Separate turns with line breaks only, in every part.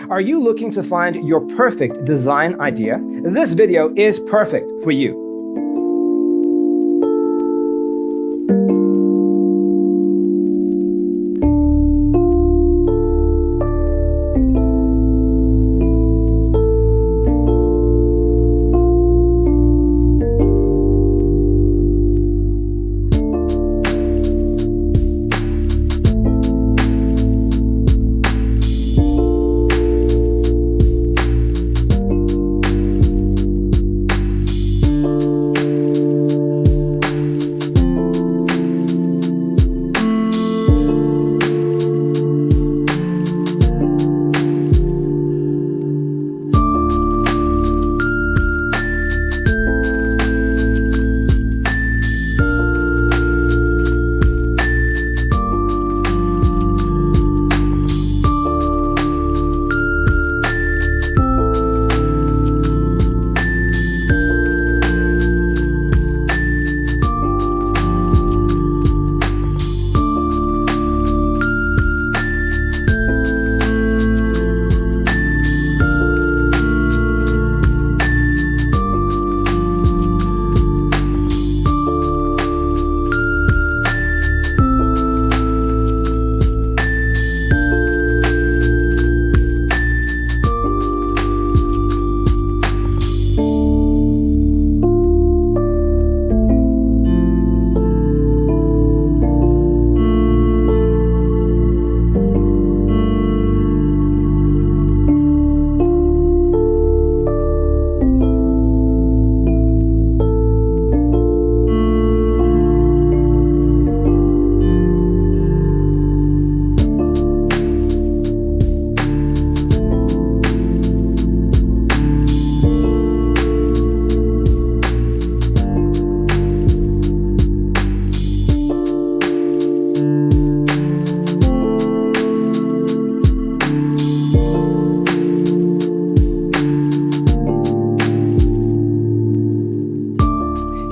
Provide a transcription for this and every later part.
Are you looking to find your perfect design idea? This video is perfect for you.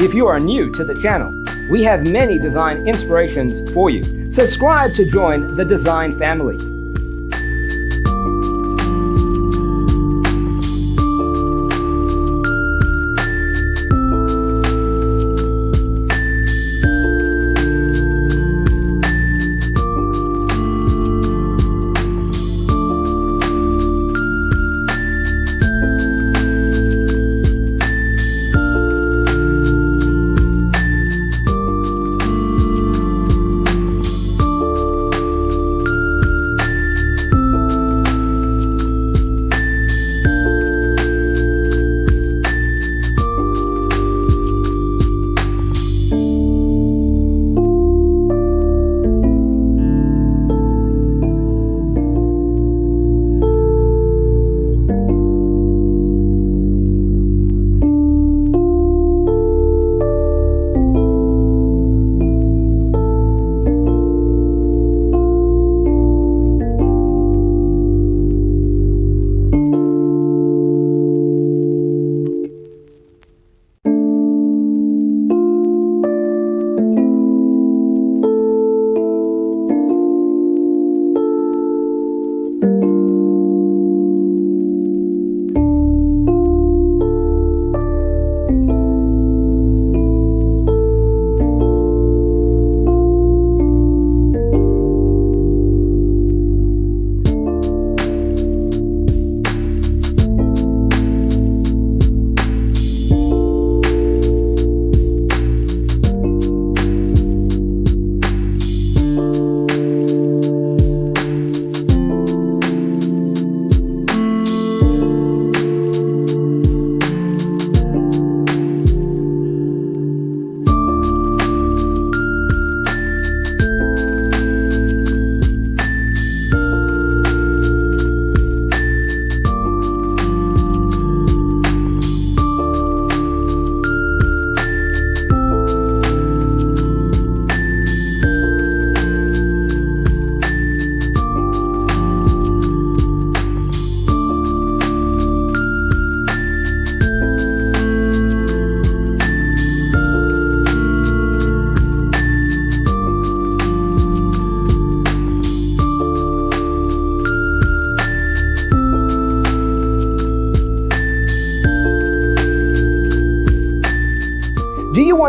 If you are new to the channel, we have many design inspirations for you. Subscribe to join the design family.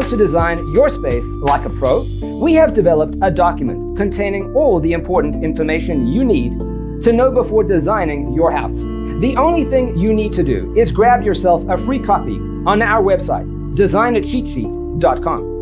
Want to design your space like a pro? We have developed a document containing all the important information you need to know before designing your house. The only thing you need to do is grab yourself a free copy on our website, designacheatsheet.com.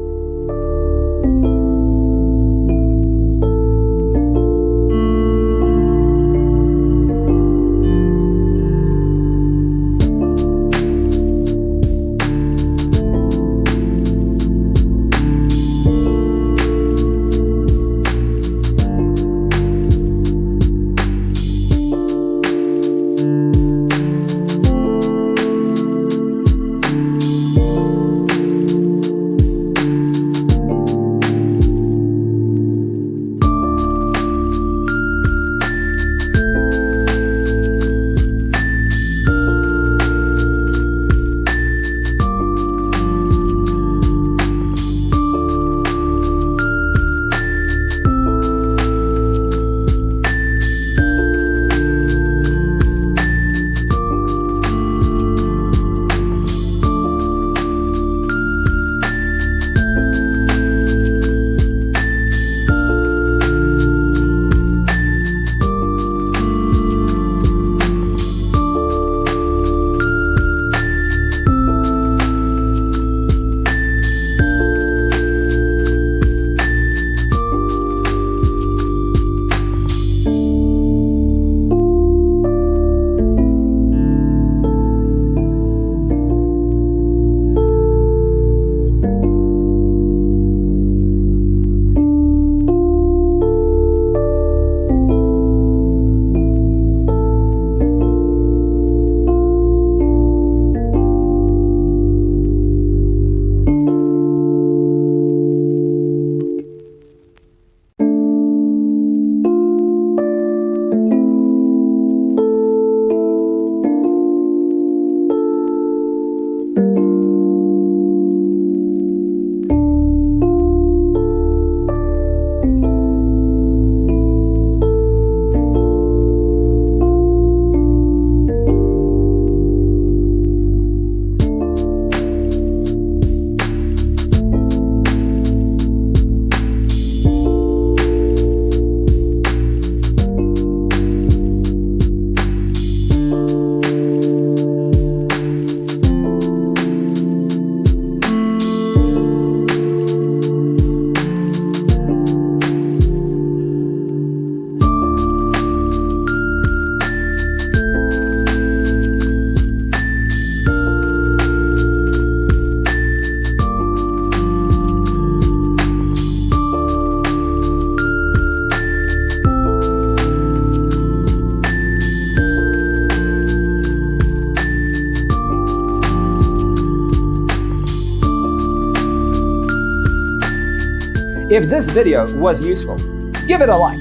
If this video was useful, give it a like.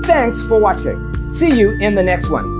Thanks for watching. See you in the next one.